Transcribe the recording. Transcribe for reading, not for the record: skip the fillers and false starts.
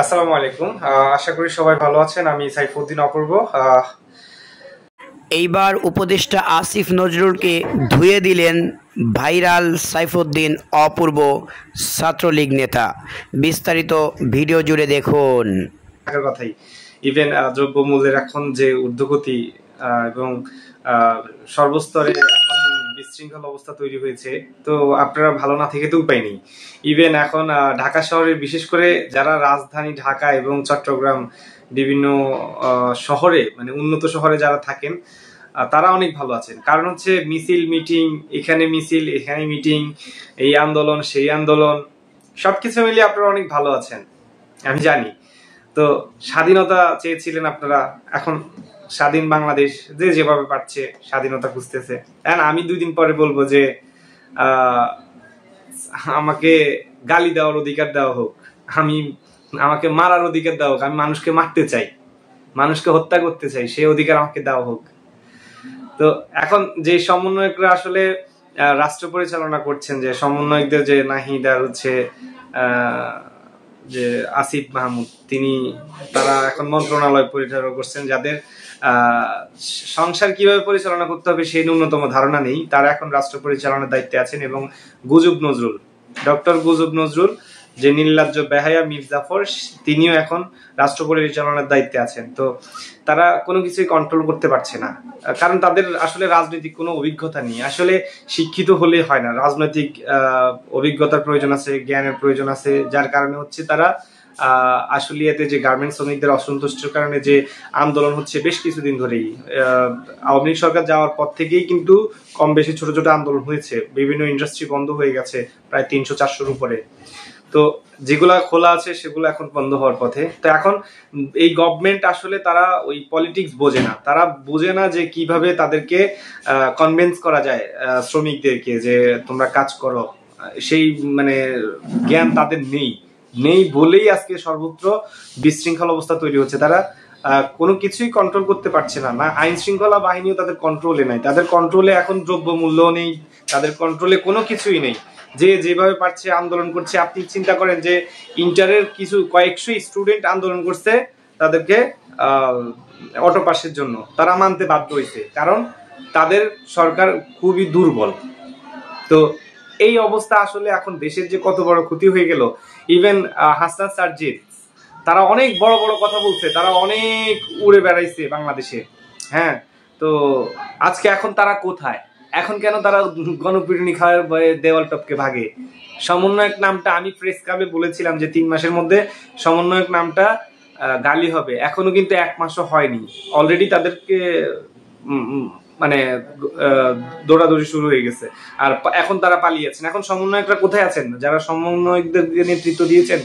আসসালামু আলাইকুম। আশা করি সবাই ভালো আছেন। আমি সাইফুদ্দিন অপূর্ব। এইবার উপদেষ্টা আসিফ নজরুলকে ধুয়ে দিলেন ভাইরাল সাইফুদ্দিন অপূর্ব ছাত্রলীগ নেতা। বিস্তারিত ভিডিও জুড়ে দেখুন। থাকার কথাই ইভেন দ্রব্যমূল্যের এখন যে ঊর্ধ্বগতি এবং সর্বস্তরে এখন বিশৃঙ্খল অবস্থা তৈরি হয়েছে, তো আপনারা ভালো না থেকে তো উপায় নেই। ইভেন এখন ঢাকা শহরে বিশেষ করে যারা রাজধানী ঢাকা এবং চট্টগ্রাম বিভিন্ন শহরে মানে উন্নত শহরে যারা থাকেন তারা অনেক ভালো আছেন। কারণ হচ্ছে মিছিল মিটিং, এখানে মিছিল এখানে মিটিং, এই আন্দোলন সেই আন্দোলন, সবকিছু মিলিয়ে আপনারা অনেক ভালো আছেন আমি জানি। তো স্বাধীনতা চেয়েছিলেন আপনারা, এখন স্বাধীন বাংলাদেশ যে যেভাবে পারছে স্বাধীনতা খুঁজতেছে। আমি 2 দিন পরে বলবো যে আমাকে গালি দেওয়ার অধিকার দেওয়া হোক, আমাকে মারার অধিকার দেওয়া হোক, আমি মানুষকে মারতে চাই, মানুষকে হত্যা করতে চাই, সেই অধিকার আমাকে দেওয়া হোক। তো এখন যে সমন্বয়করা আসলে রাষ্ট্র পরিচালনা করছেন, যে সমন্বয়কদের যে নাহিদ আর হচ্ছে যে আসিফ মাহমুদ, তারা এখন মন্ত্রণালয় পরিচালনা করছেন, যাদের সংসার কিভাবে পরিচালনা করতে হবে সেই ন্যূনতম ধারণা নেই, তারা এখন রাষ্ট্র পরিচালনার দায়িত্বে আছেন। এবং ডক্টর গুজব নজরুল যে নির্লজ্জ বেহায়া মির্জাফর, তিনিও এখন রাষ্ট্র পরিচালনার দায়িত্বে আছেন। তো তারা কোনো কিছুই কন্ট্রোল করতে পারছে না, কারণ তাদের আসলে রাজনৈতিক কোনো অভিজ্ঞতা নেই। আসলে শিক্ষিত হলে হয় না, রাজনৈতিক অভিজ্ঞতার প্রয়োজন আছে, জ্ঞানের প্রয়োজন আছে, যার কারণে হচ্ছে তারা আশুলিয়াতে যে গার্মেন্টস শ্রমিকদের অসন্তুষ্টের কারণে যে আন্দোলন হচ্ছে বেশ কিছুদিন ধরেই, আওয়ামী লীগ সরকার যাওয়ার পর থেকেই কিন্তু কম বেশি ছোট ছোট আন্দোলন হয়েছে, বিভিন্ন ইন্ডাস্ট্রি বন্ধ হয়ে গেছে প্রায় 300-400-র উপরে। তো যেগুলা খোলা আছে সেগুলো এখন বন্ধ হওয়ার পথে। তো এখন এই গভর্নমেন্ট আসলে তারা ওই পলিটিক্স বোঝে না, তারা বোঝে না যে কিভাবে তাদেরকে কনভিন্স করা যায় শ্রমিকদেরকে যে তোমরা কাজ করো, সেই মানে জ্ঞান তাদের নেই বলেই আজকে সর্বত্র বিশৃঙ্খল অবস্থা তৈরি হচ্ছে। তারা কোনো কিছুই কন্ট্রোল করতে পারছে না, না আইন শৃঙ্খলা বাহিনীও তাদের কন্ট্রোলে নাই, তাদের কন্ট্রোলে এখন দ্রব্য মূল্য নেই, তাদের কন্ট্রোলে কোনো কিছুই নেই। যে যেভাবে পারছে আন্দোলন করছে। আপনি চিন্তা করেন যে ইন্টারের কয়েকশো স্টুডেন্ট আন্দোলন করছে, তাদেরকে অটো পাসের জন্য তারা মানতে বাধ্য হয়েছে, কারণ তাদের সরকার খুবই দুর্বল। তো এই অবস্থা আসলে এখন দেশের যে কত বড় ক্ষতি হয়ে গেল। ইভেন হাসনাত সার্জিদ, তারা অনেক বড় বড় কথা বলছে, তারা অনেক উড়ে বেড়াইছে বাংলাদেশে। হ্যাঁ, তো আজকে এখন তারা কোথায়? এখন কেন তারা গণপিটুনি খাওয়ার ভয়ে দেওয়াল টপকে ভাগে? সমন্বয়ক নামটা আমি প্রেস ক্লাবে বলেছিলাম যে 3 মাসের মধ্যে সমন্বয়ক নামটা গালি হবে, এখনো কিন্তু 1 মাসও হয়নি, অলরেডি তাদেরকে মানে দৌড়াদৌড়ি শুরু হয়ে গেছে। আর এখন তারা পালিয়েছেন। এখন সমন্বয়করা কোথায় আছেন? যারা সমন্বয়কদের নেতৃত্ব দিয়েছেন